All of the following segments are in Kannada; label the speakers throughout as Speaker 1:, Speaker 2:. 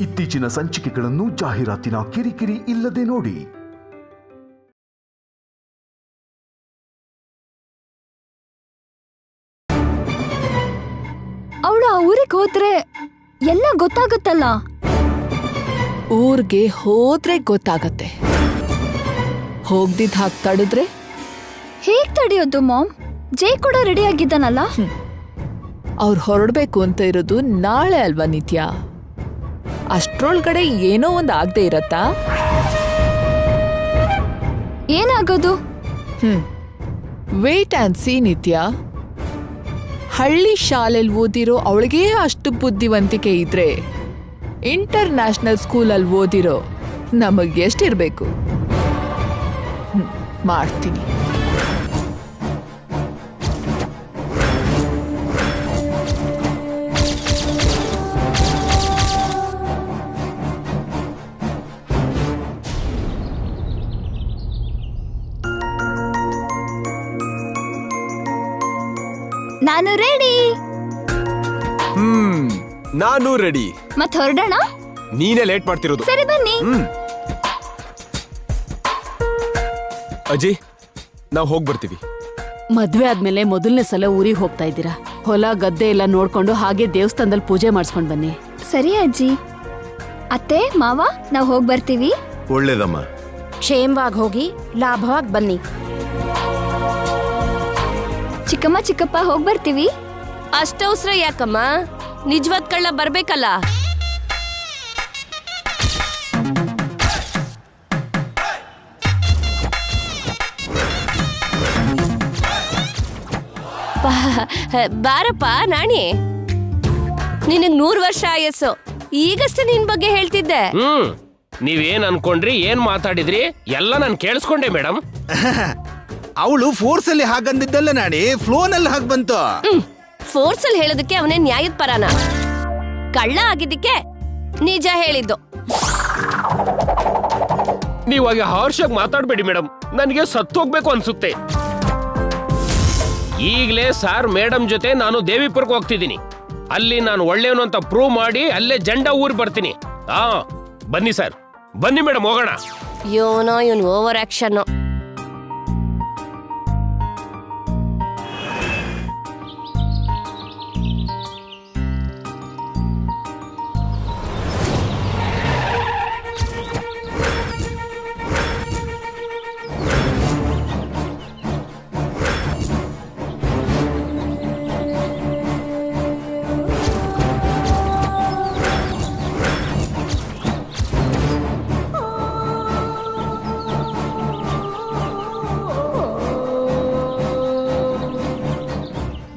Speaker 1: ಇತ್ತೀಚಿನ ಸಂಚಿಕೆಗಳನ್ನು ಜಾಹೀರಾತಿನ ಕಿರಿಕಿರಿ ಇಲ್ಲದೆ ನೋಡಿ.
Speaker 2: ಅವಳು ಆ ಊರಿಗೆ ಹೋದ್ರೆ ಎಲ್ಲ ಗೊತ್ತಾಗುತ್ತಲ್ಲ.
Speaker 3: ಊರ್ಗೆ ಹೋದ್ರೆ ಗೊತ್ತಾಗತ್ತೆ, ಹೋಗ್ದಿದ್ ಹಾಗೆ ತಡಿದ್ರೆ
Speaker 2: ಹೇಗ್ ತಡೆಯೋದು ಮಾಮ್? ಜೈ ಕೂಡ ರೆಡಿ ಆಗಿದ್ದಾನಲ್ಲ.
Speaker 3: ಅವ್ರು ಹೊರಡ್ಬೇಕು ಅಂತ ಇರೋದು ನಾಳೆ ಅಲ್ವಾ ನಿತ್ಯ? ಅಷ್ಟ್ರೊಳಗಡೆ ಏನೋ ಒಂದು ಆಗದೆ ಇರತ್ತಾ?
Speaker 2: ಏನಾಗೋದು?
Speaker 3: ವೇಟ್ ಆ್ಯಂಡ್ ಸಿ ನಿತ್ಯ. ಹಳ್ಳಿ ಶಾಲೆಯಲ್ಲಿ ಓದಿರೋ ಅವಳಿಗೆ ಅಷ್ಟು ಬುದ್ಧಿವಂತಿಕೆ ಇದ್ರೆ ಇಂಟರ್ನ್ಯಾಷನಲ್ ಸ್ಕೂಲಲ್ಲಿ ಓದಿರೋ ನಮಗೆ ಎಷ್ಟಿರಬೇಕು? ಮಾಡ್ತೀನಿ.
Speaker 2: ನಾನು ರೆಡಿ.
Speaker 4: ನಾನು ರೆಡಿ.
Speaker 2: ಮತ್ ಹೊರಡೋಣ?
Speaker 4: ನೀನೇ ಲೇಟ್ ಮಾಡ್ತಿರೋದು.
Speaker 2: ಸರಿ ಬನ್ನಿ.
Speaker 4: ಅಜಯ್, ನಾವು ಹೋಗಿ ಬರ್ತೀವಿ.
Speaker 5: ಮದ್ವೆ ಆದ್ಮೇಲೆ ಮೊದಲನೇ ಸಲ ಊರಿಗೆ ಹೋಗ್ತಾ ಇದ್ದೀರಾ. ಹೊಲ ಗದ್ದೆ ಎಲ್ಲ ನೋಡ್ಕೊಂಡು ಹಾಗೆ ದೇವಸ್ಥಾನದಲ್ಲಿ ಪೂಜೆ ಮಾಡಿಸ್ಕೊಂಡ್ ಬನ್ನಿ.
Speaker 2: ಸರಿ ಅಜ್ಜಿ. ಅತ್ತೆ ಮಾವ, ನಾವು ಹೋಗಿ ಬರ್ತೀವಿ.
Speaker 6: ಒಳ್ಳೇದಮ್ಮ.
Speaker 7: ಕ್ಷೇಮವಾಗಿ ಹೋಗಿ ಲಾಭವಾಗಿ ಬನ್ನಿ.
Speaker 2: ಚಿಕ್ಕಮ್ಮ ಚಿಕ್ಕಪ್ಪ ಹೋಗಿ ಬರ್ತೀವಿ.
Speaker 7: ಅಷ್ಟವಸರ ಯಾಕಮ್ಮ? ನಿಜವಾದ ಕಳ್ಳ ಬರ್ಬೇಕಲ್ಲ. ಬಾರಪ್ಪ ನಾಣಿ, ನಿನಗ್ 100 ವರ್ಷ ಆಯಸ್ಸು. ಈಗಷ್ಟೇ ನಿನ್ ಬಗ್ಗೆ ಹೇಳ್ತಿದ್ದೆ.
Speaker 8: ನೀವೇನ್ ಅನ್ಕೊಂಡ್ರಿ, ಏನ್ ಮಾತಾಡಿದ್ರಿ ಎಲ್ಲ ನಾನು ಕೇಳಿಸ್ಕೊಂಡೆ ಮೇಡಮ್.
Speaker 6: ಅವಳು ಫೋರ್ಸ್ ಅಲ್ಲಿ ಹಾಗಂದಿದ್ದಲ್ಲ ನಾಣಿ, ಫ್ಲೋನಲ್ಲಿ ಹಾಗೆ ಬಂತು.
Speaker 7: ಫೋರ್ಸ್ ಅಲ್ಲಿ ಹೇಳೋದಕ್ಕೆ ಅವನೇ ನ್ಯಾಯದ ಪರಾನ, ಕಳ್ಳ ಆಗಿದ್ದಕ್ಕೆ ನಿಜ ಹೇಳಿದ್ದು.
Speaker 8: ನೀವಾಗ ಹಾರ್ಷಾಗಿ ಮಾತಾಡ್ಬೇಡಿ ಮೇಡಮ್, ನನಗೆ ಸತ್ತೋಗ್ಬೇಕು ಅನ್ಸುತ್ತೆ. ಈಗಲೇ ಸಾರ್ ಮೇಡಮ್ ಜೊತೆ ನಾನು ದೇವಿಪುರಕ್ಕೆ ಹೋಗ್ತಿದ್ದೀನಿ. ಅಲ್ಲಿ ನಾನು ಒಳ್ಳೆಯವನು ಅಂತ ಪ್ರೂವ್ ಮಾಡಿ ಅಲ್ಲೇ ಜೆಂಡಾ ಊರಿ ಬರ್ತೀನಿ. ಬನ್ನಿ ಸರ್, ಬನ್ನಿ ಮೇಡಮ್, ಹೋಗೋಣ.
Speaker 7: ಇವನು ಓವರ್ ಆಕ್ಷನ್.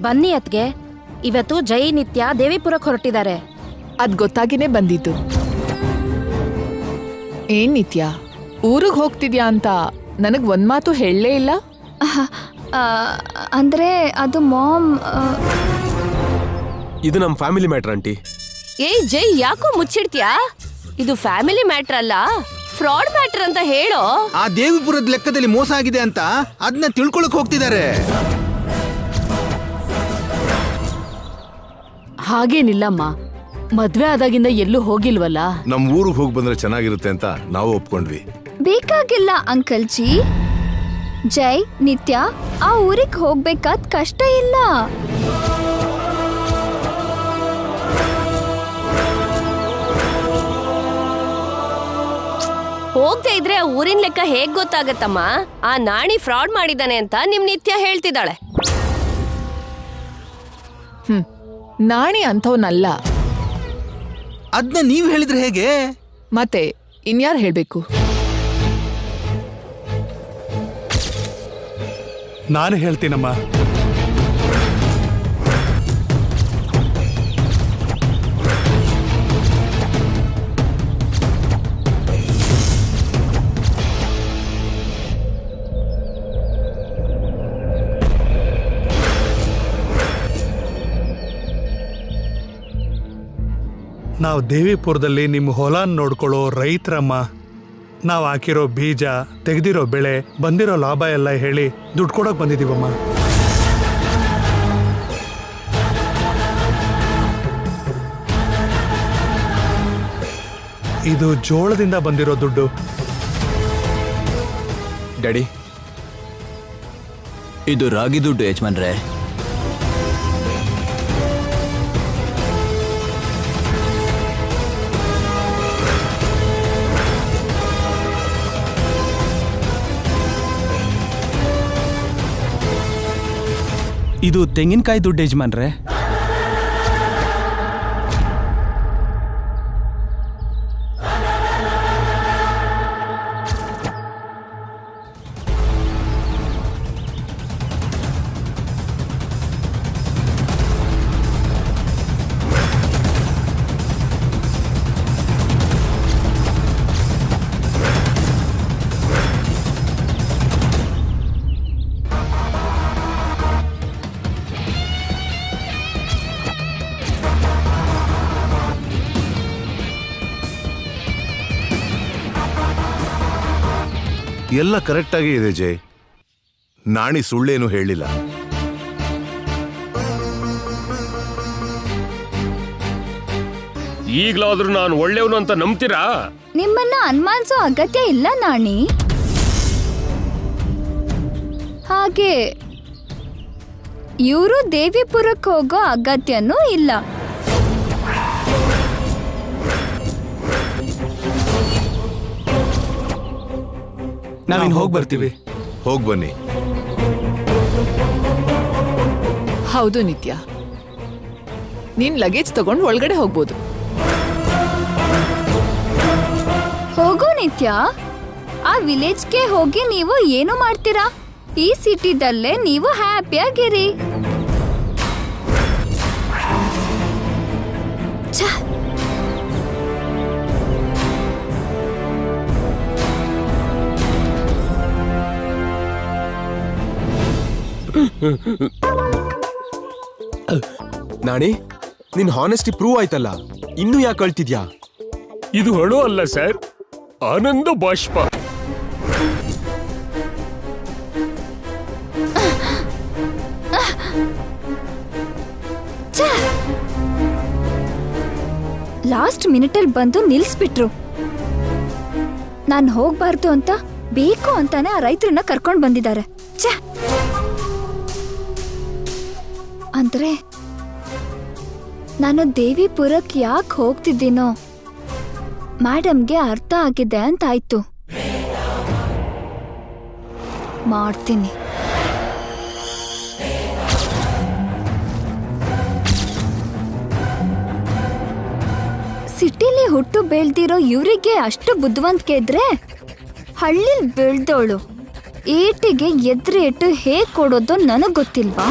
Speaker 7: ಬನ್ನಿ ಅತ್ಗೆ, ಇವತ್ತು ಜೈ ನಿತ್ಯ ದೇವಿಪುರಕ್ಕೆ ಹೊರಟಿದ್ದಾರೆ.
Speaker 3: ಅದ್ ಗೊತ್ತಾಗಿನೇ ಬಂದಿದ್ದು. ಏನ್ ನಿತ್ಯ, ಊರಿಗೆ ಹೋಗ್ತಿದ್ಯಾ ಅಂತ ನನಗ್ ಒಂದ್ ಮಾತು ಹೇಳಲೇ ಇಲ್ಲ?
Speaker 2: ಅಂದ್ರೆ ಅದು ಮಾಮ್,
Speaker 4: ಇದು ನಮ್ಮ ಫ್ಯಾಮಿಲಿ ಮ್ಯಾಟರ್ ಆಂಟಿ.
Speaker 7: ಏಯ್ ಜೈ, ಯಾಕೋ ಮುಚ್ಚಿಡ್ತೀಯಾ? ಇದು ಫ್ಯಾಮಿಲಿ ಮ್ಯಾಟರ್ ಅಲ್ಲ, ಫ್ರಾಡ್ ಮ್ಯಾಟರ್ ಅಂತ ಹೇಳೋ.
Speaker 6: ಆ ದೇವಿಪುರದ ಲೆಕ್ಕದಲ್ಲಿ ಮೋಸ ಆಗಿದೆ ಅಂತ ಅದನ್ನ ತಿಳ್ಕೊಳಕ್ ಹೋಗ್ತಿದ್ದಾರೆ.
Speaker 5: ಹಾಗೇನಿಲ್ಲಮ್ಮ, ಮದ್ವೆ ಆದಾಗಿಂದ ಎಲ್ಲೂ ಹೋಗಿಲ್ವಲ್ಲ.
Speaker 6: ನಮ್ ಊರಿಗೆ ಹೋಗಿ ಬಂದ್ರೆ ಚೆನ್ನಾಗಿರುತ್ತೆ ಅಂತ ನಾವು ಒಪ್ಕೊಂಡ್ವಿ.
Speaker 2: ಬೇಕಾಗಿಲ್ಲ ಅಂಕಲ್ ಜಿ. ಜೈ ನಿತ್ಯ ಆ ಊರಿಗೆ ಹೋಗ್ಬೇಕಾದ್ ಕಷ್ಟ ಇಲ್ಲ.
Speaker 7: ಹೋಗ್ತಾ ಇದ್ರೆ ಆ ಊರಿನ ಲೆಕ್ಕ ಹೇಗ್ ಗೊತ್ತಾಗತ್ತಮ್ಮ? ಆ ನಾಣಿ ಫ್ರಾಡ್ ಮಾಡಿದಾನೆ ಅಂತ ನಿಮ್ ನಿತ್ಯ ಹೇಳ್ತಿದ್ದಾಳೆ.
Speaker 3: ನಾಣಿ ಅಂಥವ್ನಲ್ಲ.
Speaker 6: ಅದನ್ನ ನೀವ್ ಹೇಳಿದ್ರೆ ಹೇಗೆ?
Speaker 3: ಮತ್ತೆ ಇನ್ಯಾರು ಹೇಳ್ಬೇಕು?
Speaker 9: ನಾನು ಹೇಳ್ತೀನಮ್ಮ. ನಾವು ದೇವಿಪುರದಲ್ಲಿ ನಿಮ್ಮ ಹೊಲ ನೋಡ್ಕೊಳ್ಳೋ ರೈತರಮ್ಮ. ನಾವು ಹಾಕಿರೋ ಬೀಜ, ತೆಗೆದಿರೋ ಬೆಳೆ, ಬಂದಿರೋ ಲಾಭ ಎಲ್ಲ ಹೇಳಿ ದುಡ್ಡು ಕೊಡೋಕೆ ಬಂದಿದ್ದೀವಮ್ಮ. ಇದು ಜೋಳದಿಂದ ಬಂದಿರೋ ದುಡ್ಡು.
Speaker 4: ಡ್ಯಾಡಿ,
Speaker 10: ಇದು ರಾಗಿ ದುಡ್ಡು ಯಜಮಾನ್ರೆ.
Speaker 11: ಇದು ತೆಂಗಿನಕಾಯಿ ದುಡ್ಡು ಯಜಮಾನ್ರೆ.
Speaker 12: ಎಲ್ಲ ಕರೆಕ್ಟ್ ಆಗಿ ಇದೆ ಜೈ. ನಾಣಿ ಸುಳ್ಳೇನು ಹೇಳಿಲ್ಲ.
Speaker 8: ಈಗ್ಲಾದ್ರೂ ನಾನು ಒಳ್ಳೆಯವನು ಅಂತ ನಂಬ್ತೀರಾ?
Speaker 2: ನಿಮ್ಮನ್ನ ಅನುಮಾನಿಸೋ ಅಗತ್ಯ ಇಲ್ಲ ನಾಣಿ. ಹಾಗೆ ಇವರು ದೇವಿಪುರಕ್ಕೆ ಹೋಗೋ ಅಗತ್ಯನೂ ಇಲ್ಲ.
Speaker 11: ನಾವಿನ್ ಹೋಗಿ ಬರ್ತೀವಿ.
Speaker 12: ಹೋಗ್ ಬನ್ನಿ.
Speaker 3: ಹೌದು ನಿತ್ಯ, ನೀನ್ ಲಗೇಜ್ ತಗೊಂಡು ಒಳಗಡೆ ಹೋಗ್ಬೋದು.
Speaker 2: ಹೋಗೋ ನಿತ್ಯ, ಆ ವಿಲೇಜ್ಗೆ ಹೋಗಿ ನೀವು ಏನು ಮಾಡ್ತೀರಾ? ಈ ಸಿಟಿದಲ್ಲೇ ನೀವು ಹ್ಯಾಪಿಯಾಗಿರಿ.
Speaker 4: ನಾಣಿ, ನಿನ್ ಹಾನೆಸ್ಟಿ ಪ್ರೂವ್ ಆಯ್ತಲ್ಲ, ಇನ್ನೂ ಯಾಕೆ ಅಳ್ತಿದ್ಯಾ?
Speaker 8: ಇದು ಅಳು ಅಲ್ಲ ಸರ್, ಆನಂದ ಬಾಷ್ಪ.
Speaker 2: ಲಾಸ್ಟ್ ಮಿನಿಟಲ್ಲಿ ಬಂದು ನಿಲ್ಸ್ಬಿಟ್ರು. ನಾನು ಹೋಗ್ಬಾರ್ದು ಅಂತ ಬೇಕು ಅಂತಾನೆ ಆ ರೈತರನ್ನ ಕರ್ಕೊಂಡು ಬಂದಿದ್ದಾರೆ. ಅಂದ್ರೆ ನಾನು ದೇವಿಪುರಕ್ಕೆ ಯಾಕೆ ಹೋಗ್ತಿದ್ದೀನೋ ಮೇಡಮ್ಗೆ ಅರ್ಥ ಆಗಿದೆ ಅಂತಾಯ್ತು. ಮಾಡ್ತೀನಿ. ಸಿಟಿಲಿ ಹುಟ್ಟು ಬೆಳ್ದಿರೋ ಇವರಿಗೆ ಅಷ್ಟು ಬುದ್ಧಿವಂತಿಕೆ ಇದ್ರೆ ಹಳ್ಳಿಲ್ ಬೆಳ್ದೋಳು ಏಟಿಗೆ ಎದುರೇಟು ಹೇಗ್ ಕೊಡೋದು ನನಗ್ ಗೊತ್ತಿಲ್ವಾ?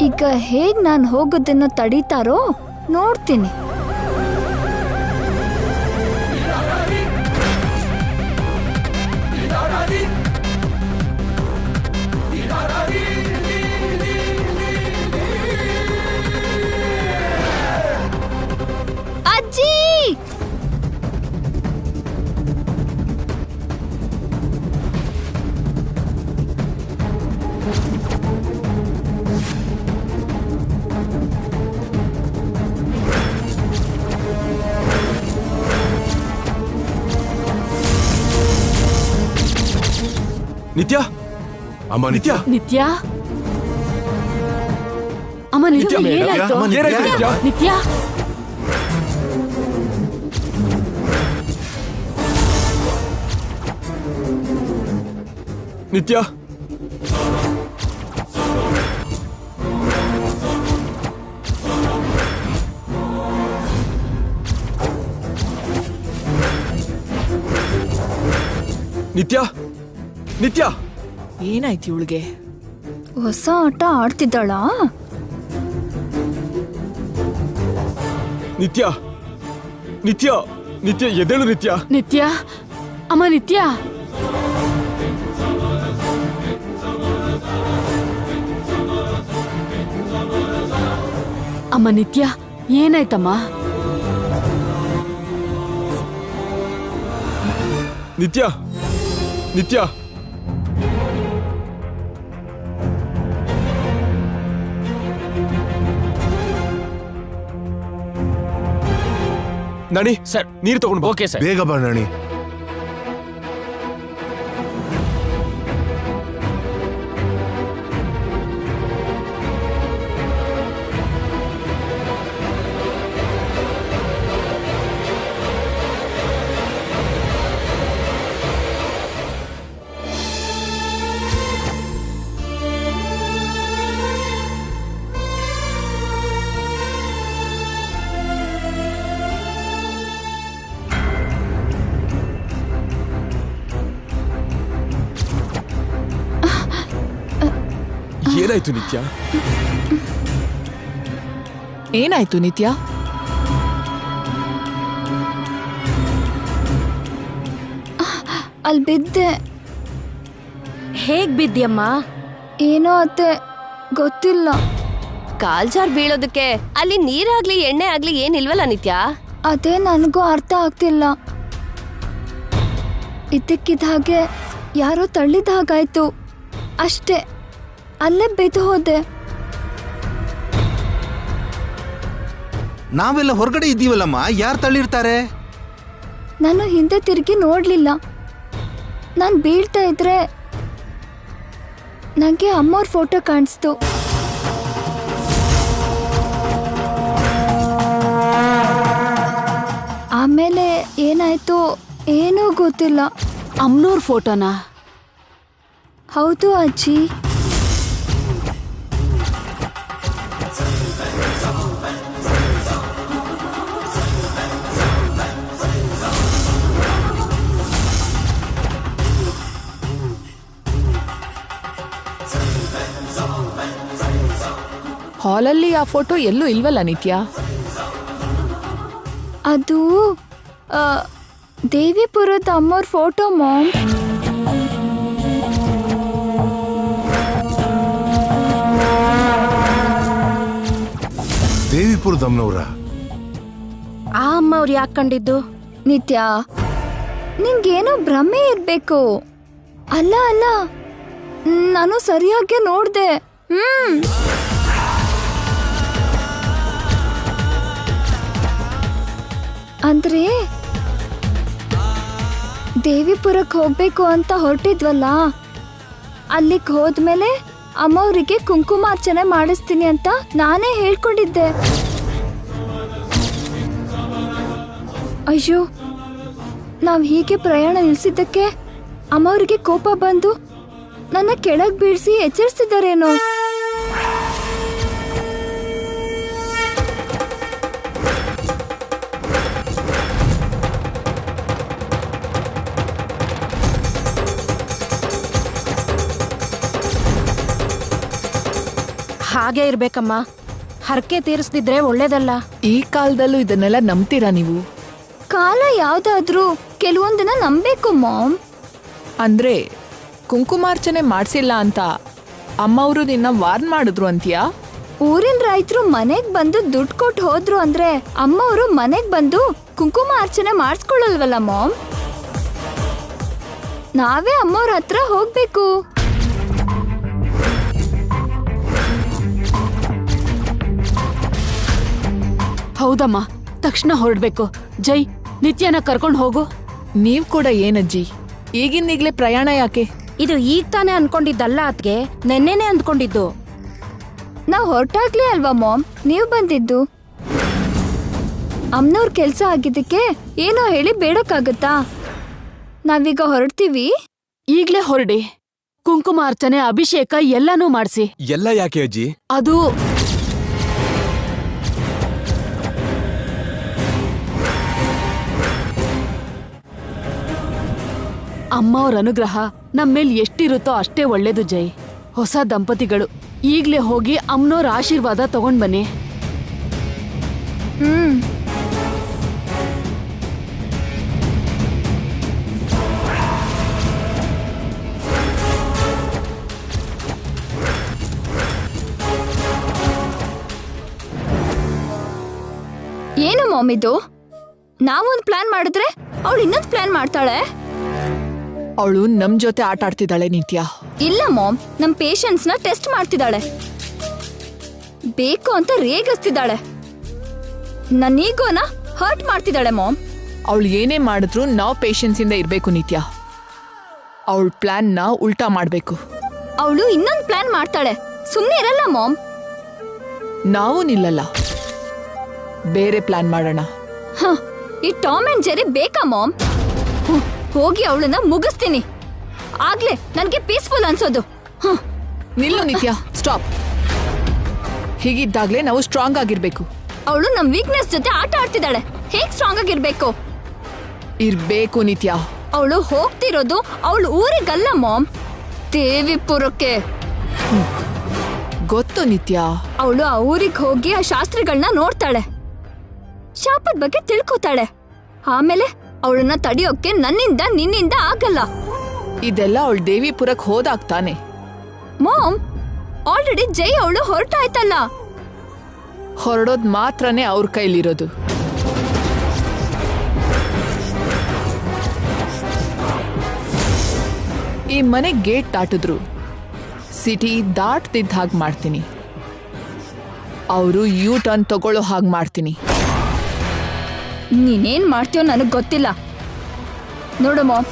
Speaker 2: ಈಗ ಹೇಗ್ ನಾನು ಹೋಗೋದನ್ನ ತಡೀತಾರೋ ನೋಡ್ತೀನಿ. ಅಜ್ಜಿ,
Speaker 4: ನಿತ್ಯ, ಅಮ್ಮ ನಿತ್ಯ,
Speaker 5: ನಿತ್ಯ, ಅಮ್ಮ ನಿತ್ಯ, ಏನಾಯ್ತು? ನಿತ್ಯ,
Speaker 4: ನಿತ್ಯ, ನಿತ್ಯ, ನಿತ್ಯ,
Speaker 3: ಏನಾಯ್ತು ಇವಳಿಗೆ?
Speaker 2: ಹೊಸ ಆಟ ಆಡ್ತಿದ್ದಾಳ?
Speaker 4: ನಿತ್ಯ, ನಿತ್ಯ, ನಿತ್ಯ, ಎದ್ದೇಳು ನಿತ್ಯ.
Speaker 5: ನಿತ್ಯ, ಅಮ್ಮ ನಿತ್ಯ, ಅಮ್ಮ ನಿತ್ಯ, ಏನಾಯ್ತಮ್ಮ?
Speaker 4: ನಿತ್ಯ ನಿತ್ಯ ನಾಣಿ
Speaker 8: ಸರ್
Speaker 4: ನೀರು ತಗೊಂಡು
Speaker 8: ಓಕೆ ಸರ್.
Speaker 12: ಬೇಗ ಬಾ ನಾಣಿ.
Speaker 4: ಏನಾಯ್ತು ನಿತ್ಯ?
Speaker 3: ಏನಾಯ್ತು ನಿತ್ಯ?
Speaker 2: ಅಲ್ಲಿ ಬಿದ್ದೆ.
Speaker 7: ಹೇಗ್ ಬಿದ್ಯಮ್ಮ?
Speaker 2: ಏನೋ ಅತ್ತೆ ಗೊತ್ತಿಲ್ಲ.
Speaker 7: ಕಾಲ್ಜಾರ್ ಬೀಳೋದಕ್ಕೆ ಅಲ್ಲಿ ನೀರಾಗ್ಲಿ ಎಣ್ಣೆ ಆಗ್ಲಿ ಏನಿಲ್ವಲ್ಲ ನಿತ್ಯ?
Speaker 2: ಅದೇ ನನಗೂ ಅರ್ಥ ಆಗ್ತಿಲ್ಲ. ಇದ್ದಕ್ಕಿದ್ದ ಹಾಗೆ ಯಾರೋ ತಳ್ಳಿದ ಹಾಗಾಯ್ತು ಅಷ್ಟೇ. ಅಲ್ಲೇ ಬಿದ್ದು ಹೋದೆ.
Speaker 6: ನಾವೆಲ್ಲ ಹೊರಗಡೆ ಇದ್ದೀವಲ್ಲಮ್ಮ, ಯಾರು ತಳ್ಳಿರ್ತಾರೆ?
Speaker 2: ನಾನು ಹಿಂದೆ ತಿರುಗಿ ನೋಡ್ಲಿಲ್ಲ. ನಾನು ಬೀಳ್ತಾ ಇದ್ರೆ ನನಗೆ ಅಮ್ಮವ್ರ ಫೋಟೋ ಕಾಣಿಸ್ತು. ಆಮೇಲೆ ಏನಾಯ್ತು ಏನೂ ಗೊತ್ತಿಲ್ಲ.
Speaker 5: ಅಮ್ಮನವ್ರ ಫೋಟೋನಾ?
Speaker 2: ಹೌದು ಅಜ್ಜಿ.
Speaker 3: ಹಾಲಲ್ಲಿ ಆ ಫೋಟೋ ಎಲ್ಲೂ ಇಲ್ವಲ್ಲ ನಿತ್ಯ?
Speaker 2: ಅದು ದೇವಿಪುರದ ಅಮ್ಮವ್ರ ಫೋಟೋ ಮಾಮ್.
Speaker 12: ದೇವಿಪುರದ ಅಮ್ಮನವ್ರ?
Speaker 7: ಆ ಅಮ್ಮ ಅವ್ರು ಯಾಕೆ ಕಂಡಿದ್ದು?
Speaker 2: ನಿತ್ಯ ನಿಂಗೇನೋ ಭ್ರಮೆ ಇರ್ಬೇಕು. ಅಲ್ಲ ಅಲ್ಲ, ನಾನು ಸರಿಯಾಗಿ ನೋಡ್ದೆ. ಅಂದ್ರೆ ದೇವಿಪುರಕ್ಕೆ ಹೋಗ್ಬೇಕು ಅಂತ ಹೊರಟಿದ್ವಲ್ಲ, ಅಲ್ಲಿಗೆ ಹೋದ್ಮೇಲೆ ಅಮ್ಮವ್ರಿಗೆ ಕುಂಕುಮಾರ್ಚನೆ ಮಾಡಿಸ್ತೀನಿ ಅಂತ ನಾನೇ ಹೇಳ್ಕೊಂಡಿದ್ದೆ. ಅಯ್ಯೋ, ನಾವು ಹೀಗೆ ಪ್ರಯಾಣ ನಿಲ್ಸಿದ್ದಕ್ಕೆ ಅಮ್ಮವ್ರಿಗೆ ಕೋಪ ಬಂದು ನನ್ನ ಕೆಳಗೆ ಬೀಳಿಸಿ ಎಚ್ಚರಿಸಿದಾರೇನೋ.
Speaker 7: ಹಾಗೆ ಇರ್ಬೇಕಮ್ಮ. ಹರಕೆ ತೀರಿಸ್ದಿದ್ರೆ ಒಳ್ಳೇದಲ್ಲ.
Speaker 3: ಈ ಕಾಲದಲ್ಲೂ ಇದನ್ನೆಲ್ಲ ನಂಬ್ತೀರಾ ನೀವು?
Speaker 2: ಕಾಲ ಯಾವ್ದಾದ್ರೂ ಕೆಲವೊಂದಿನ ನಂಬೇಕು ಮಾಮ್.
Speaker 3: ಅಂದ್ರೆ ಕುಂಕುಮಾರ್ಚನೆ ಮಾಡ್ಸಿಲ್ಲ ಅಂತ ಅಮ್ಮವರು ನಿನ್ನ ವಾರ್ನ್ ಮಾಡಿದ್ರು ಅಂತೀಯಾ?
Speaker 2: ಊರಿನ ರೈತರು ಮನೆಗ್ ಬಂದು ದುಡ್ಡು ಕೊಟ್ಟು ಹೋದ್ರು ಅಂದ್ರೆ ಅಮ್ಮವರು ಮನೆಗ್ ಬಂದು ಕುಂಕುಮ ಅರ್ಚನೆ ಮಾಡಿಸ್ಕೊಳ್ಳಲ್ವಲ್ಲ ಮಾಮ್. ನಾವೇ ಅಮ್ಮವ್ರ ಹತ್ರ ಹೋಗ್ಬೇಕು.
Speaker 5: ಹೌದಮ್ಮ, ತಕ್ಷಣ ಹೊರಡ್ಬೇಕು. ಜೈ, ನಿತ್ಯನ ಕರ್ಕೊಂಡು ಹೋಗು.
Speaker 3: ನೀವ್ ಕೂಡ ಏನಜ್ಜಿ ಈಗಿಂದೀಗ್ಲೇ ಪ್ರಯಾಣ ಯಾಕೆ?
Speaker 7: ಇದು ಈಗ ತಾನೇ ಅನ್ಕೊಂಡಿದ್ದಲ್ಲ ಅತ್ಗೆ, ನೆನ್ನೆನೆ ಅಂದ್ಕೊಂಡಿದ್ದು.
Speaker 2: ನಾವ್ ಹೊರಟಾಗ್ಲೇ ಅಲ್ವಾ ಮಾಮ್ ನೀವು ಬಂದಿದ್ದು. ಅಮ್ಮನವ್ರ ಕೆಲ್ಸ ಆಗಿದ್ದಕ್ಕೆ ಏನೋ ಹೇಳಿ ಬೇಡಕ್ಕಾಗತ್ತಾ? ನಾವೀಗ ಹೊರಡ್ತೀವಿ.
Speaker 5: ಈಗ್ಲೇ ಹೊರಡಿ. ಕುಂಕುಮ ಅರ್ಚನೆ, ಅಭಿಷೇಕ ಎಲ್ಲಾನೂ ಮಾಡಿಸಿ.
Speaker 4: ಎಲ್ಲ ಯಾಕೆ ಅಜ್ಜಿ?
Speaker 5: ಅದು ಅಮ್ಮವ್ರ ಅನುಗ್ರಹ ನಮ್ಮೇಲ್ ಎಷ್ಟಿರುತ್ತೋ ಅಷ್ಟೇ ಒಳ್ಳೇದು ಜೈ. ಹೊಸ ದಂಪತಿಗಳು ಈಗ್ಲೇ ಹೋಗಿ ಅಮ್ಮನವ್ರ ಆಶೀರ್ವಾದ ತಗೊಂಡ್ ಬನ್ನಿ.
Speaker 2: ಏನು ಮಾಮ್ ಇದು? ನಾವೊಂದು ಪ್ಲಾನ್ ಮಾಡಿದ್ರೆ ಅವಳು ಇನ್ನೊಂದು ಪ್ಲಾನ್ ಮಾಡ್ತಾಳೆ.
Speaker 3: ಅವಳು ನಮ್ ಜೊತೆ ಆಟ ಆಡ್ತಿದ್ದಾಳೆ ನಿತ್ಯ.
Speaker 2: ಇಲ್ಲ ಮಾಮ್, ನಮ್ ಪೇಷನ್ಸ್ ನ ಟೆಸ್ಟ್ ಮಾಡ್ತಿದ್ದಾಳೆ. ಬೇಕು ಅಂತ ರೇಗಿಸ್ತಿದ್ದಾಳೆ. ನನ್ನ ಈಗೋನ ಹರ್ಟ್ ಮಾಡ್ತಿದ್ದಾಳೆ ಮಾಮ್.
Speaker 3: ಅವಳು ಏನೇ ಮಾಡಿದ್ರು ನಾವು ಪೇಷನ್ಸ್ ಇಂದ ಇರ್ಬೇಕು ನಿತ್ಯ. ಅವಳ ಪ್ಲಾನ್ ನ ಉಲ್ಟಾ ಮಾಡ್ಬೇಕು.
Speaker 2: ಅವಳು ಇನ್ನೊಂದು ಪ್ಲಾನ್ ಮಾಡ್ತಾಳೆ, ಸುಮ್ನೆ ಇರಲ್ಲ ಮಾಮ್.
Speaker 3: ನಾವು ನಿಲ್ಲಲ್ಲ, ಬೇರೆ ಪ್ಲಾನ್ ಮಾಡೋಣ.
Speaker 2: ಈ ಟಾಮ್ ಅಂಡ್ ಜೆರಿ ಬೇಕಾ ಮಾಮ್? ಹೋಗಿ ಅವಳನ್ನ ಮುಗಿಸ್ತೀನಿ, ಆಗ್ಲೇ ನನ್ಗೆ ಪೀಸ್ಫುಲ್ ಅನ್ಸೋದು.
Speaker 3: ನಿಲ್ಲು ನಿತ್ಯ, ಸ್ಟಾಪ್. ಹೀಗಿದ್ದಾಗ್ಲೇ ನಾವು ಸ್ಟ್ರಾಂಗ್ ಆಗಿರ್ಬೇಕು.
Speaker 2: ಅವಳು ನಮ್ ವೀಕ್ನೆಸ್ ಜೊತೆ ಆಟ ಆಡ್ತಿದ್ದಾಳೆ. ಹೇಗ್ ಸ್ಟ್ರಾಂಗ್ ಆಗಿರ್ಬೇಕು?
Speaker 3: ಇರ್ಬೇಕು ನಿತ್ಯ.
Speaker 2: ಅವಳು ಹೋಗ್ತಿರೋದು ಅವಳು ಊರಿಗಲ್ಲ ಮಾಮ್, ದೇವಿಪುರಕ್ಕೆ.
Speaker 3: ಗೊತ್ತು ನಿತ್ಯ.
Speaker 2: ಅವಳು ಆ ಊರಿಗೆ ಹೋಗಿ ಆ ಶಾಸ್ತ್ರಿಗಳನ್ನ ನೋಡ್ತಾಳೆ, ಶಾಪದ ಬಗ್ಗೆ ತಿಳ್ಕೊತಾಳೆ. ಆಮೇಲೆ ಅವಳನ್ನ ತಡಿಯೋಕೆ ನನ್ನಿಂದ ನಿನ್ನಿಂದ ಆಗಲ್ಲ.
Speaker 3: ಇದೆಲ್ಲ ಅವಳು ದೇವಿಪುರಕ್ಕೆ ಹೋದಾಗ್ತಾನೆ.
Speaker 2: ಮಾಮ್, ಆಲ್ರೆಡಿ ಜೈ ಅವಳು ಹೊರಟಾಯ್ತಲ್ಲ.
Speaker 3: ಹೊರಡೋದ್ ಮಾತ್ರನೇ ಅವ್ರ ಕೈಲಿರೋದು. ಈ ಮನೆ ಗೇಟ್ ದಾಟಿದ್ರು ಸಿಟಿ ದಾಟ್ತಿದ್ದ ಹಾಗೆ ಮಾಡ್ತೀನಿ. ಅವರು ಯೂ ಟರ್ನ್ ತಗೊಳ್ಳೋ ಹಾಗೆ ಮಾಡ್ತೀನಿ.
Speaker 2: ನೀನೇನ್ ಮಾಡ್ತೀಯೋ ನನಗ್ ಗೊತ್ತಿಲ್ಲ. ನೋಡು ಮಾಮ್,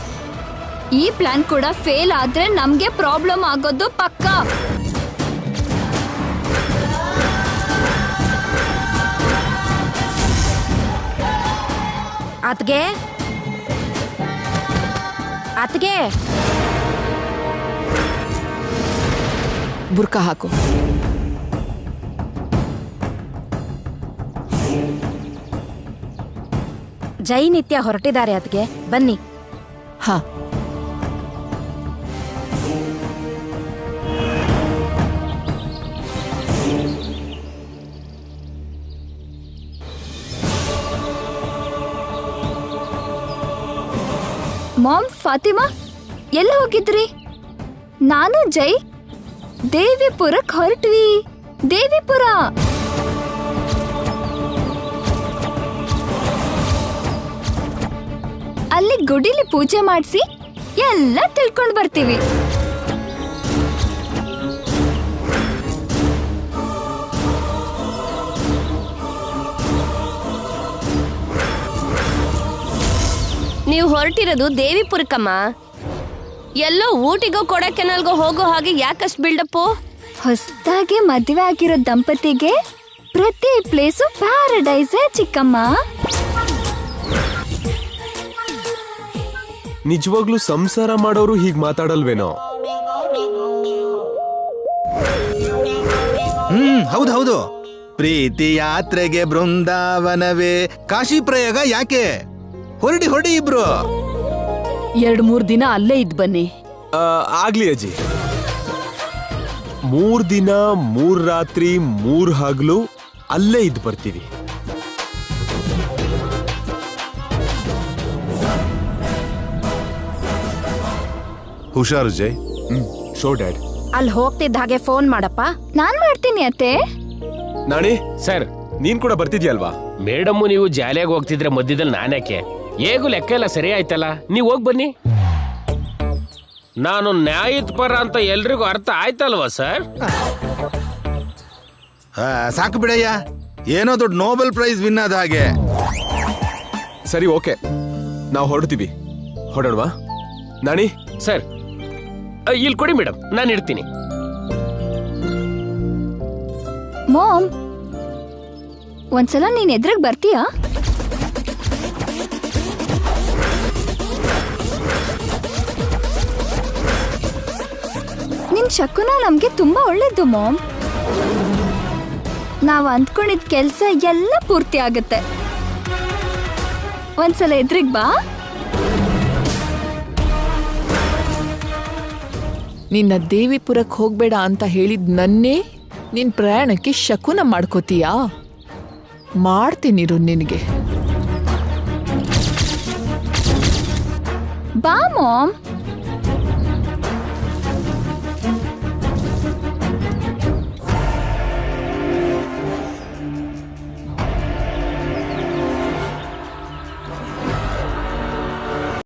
Speaker 2: ಈ ಪ್ಲಾನ್ ಕೂಡ ಫೇಲ್ ಆದ್ರೆ ನಮ್ಗೆ ಪ್ರಾಬ್ಲಮ್ ಆಗೋದು ಪಕ್ಕ.
Speaker 7: ಅತ್ಗೆ ಅತ್ಗೆ
Speaker 3: ಬುರ್ಕ ಹಾಕು.
Speaker 7: ಜೈ ನಿತ್ಯ ಹೊರಟಿದ್ದಾರೆ ಅತ್ಗೆ, ಬನ್ನಿ.
Speaker 3: ಹಾ,
Speaker 2: ಮಾಮ್, ಫಾತಿಮಾ ಎಲ್ಲ ಹೋಗಿದ್ರಿ? ನಾನು ಜೈ ದೇವಿಪುರಕ್ಕೆ ಹೊರಟ್ವಿ. ದೇವಿಪುರ ಅಲ್ಲಿ ಗುಡಿಲಿ ಪೂಜೆ ಮಾಡಿಸಿ ಎಲ್ಲ ತಿಳ್ಕೊಂಡ್ ಬರ್ತೀವಿ.
Speaker 7: ನೀವು ಹೊರಟಿರೋದು ದೇವಿಪುರಕ್ಕಮ್ಮ. ಎಲ್ಲೋ ಊಟಿಗೋ ಕೊಡಕೆನಲ್ಗೋ ಹೋಗೋ ಹಾಗೆ ಯಾಕಷ್ಟು ಬಿಲ್ಡಪ್ಪು?
Speaker 2: ಹೊಸದಾಗಿ ಮದುವೆ ಆಗಿರೋ ದಂಪತಿಗೆ ಪ್ರತಿ ಪ್ಲೇಸು ಪ್ಯಾರಡೈಸೇ ಚಿಕ್ಕಮ್ಮ.
Speaker 4: ನಿಜವಾಗ್ಲೂ ಸಂಸಾರ ಮಾಡೋರು ಹೀಗ್ ಮಾತಾಡಲ್ವೇನೋ?
Speaker 6: ಹೌದು. ಪ್ರೀತಿ ಯಾತ್ರೆಗೆ ಬೃಂದಾವನವೇ, ಕಾಶಿ ಪ್ರಯಾಗ ಯಾಕೆ? ಹೊರಡಿ ಇಬ್ರು.
Speaker 5: 2-3 ದಿನ ಅಲ್ಲೇ ಇದ್ ಬನ್ನಿ.
Speaker 4: ಆಗ್ಲಿ ಅಜ್ಜಿ. 3 ದಿನ 3 ರಾತ್ರಿ 3 ಹಗಲು ಅಲ್ಲೇ ಇದ್ದು ಬರ್ತೀವಿ.
Speaker 12: ಹುಷಾರು ಜೈ.
Speaker 4: Show dad.
Speaker 7: ಅಲ್ಲಿ ಹೋಗ್ತಿದ್ದ ಹಾಗೆ ಫೋನ್ ಮಾಡಪ್ಪ.
Speaker 2: ನಾನ್ ಮಾಡ್ತೀನಿ ಅತ್ತೆ.
Speaker 4: ನಾಣಿ ಸರ್, ನೀನ್ ಕೂಡ ಬರ್ತಿದ್ಯಲ್ವಾ?
Speaker 8: ಮೇಡಮ್ಮು ನೀವು ಜಾಲಿಯಾಗಿ ಹೋಗ್ತಿದ್ರೆ ಮಧ್ಯದಲ್ಲಿ ನಾನ್ಯಾಕೆ? ಹೇಗೂ ಲೆಕ್ಕ ಎಲ್ಲ ಸರಿ ಆಯ್ತಲ್ಲ, ನೀವು ಹೋಗಿ ಬನ್ನಿ. ನಾನು ನ್ಯಾಯದ ಪರ ಅಂತ ಎಲ್ರಿಗೂ ಅರ್ಥ ಆಯ್ತಲ್ವಾ ಸರ್?
Speaker 6: ಸಾಕು ಬಿಡಯ್ಯ, ಏನೋ ದೊಡ್ಡ ನೋಬೆಲ್ ಪ್ರೈಸ್ ವಿನ್ ಆದ ಹಾಗೆ.
Speaker 4: ಸರಿ, ಓಕೆ, ನಾವು ಹೊರಡ್ತೀವಿ. ಹೊರಡೋಣವಾ ನಾಣಿ?
Speaker 8: ಸರ್, ಇಲ್ಲಿ ಕೊಡಿ ಮೇಡಮ್, ನಾನು ಇಡ್ತೀನಿ.
Speaker 2: ಮಾಮ್, ಒಂದ್ಸಲ ನೀನ್ ಎದ್ರಾಗ ಬರ್ತೀಯಾ? ನಿನ್ ಶಕುನ ನಮ್ಗೆ ತುಂಬಾ ಒಳ್ಳೇದು ಮಾಮ್. ನಾವ್ ಅಂದ್ಕೊಂಡಿದ್ ಕೆಲ್ಸ ಎಲ್ಲ ಪೂರ್ತಿ ಆಗುತ್ತೆ. ಒಂದ್ಸಲ ಎದ್ರಿಗ್ ಬಾ.
Speaker 3: ನಿನ್ನ ದೇವಿಪುರಕ್ಕೆ ಹೋಗ್ಬೇಡ ಅಂತ ಹೇಳಿದ್ ನನ್ನೇ ನಿನ್ ಪ್ರಯಾಣಕ್ಕೆ ಶಕುನ ಮಾಡ್ಕೋತೀಯಾ? ಮಾಡ್ತೀನಿರು ನಿನಗೆ.
Speaker 2: ಬಾ ಮಾಮ್.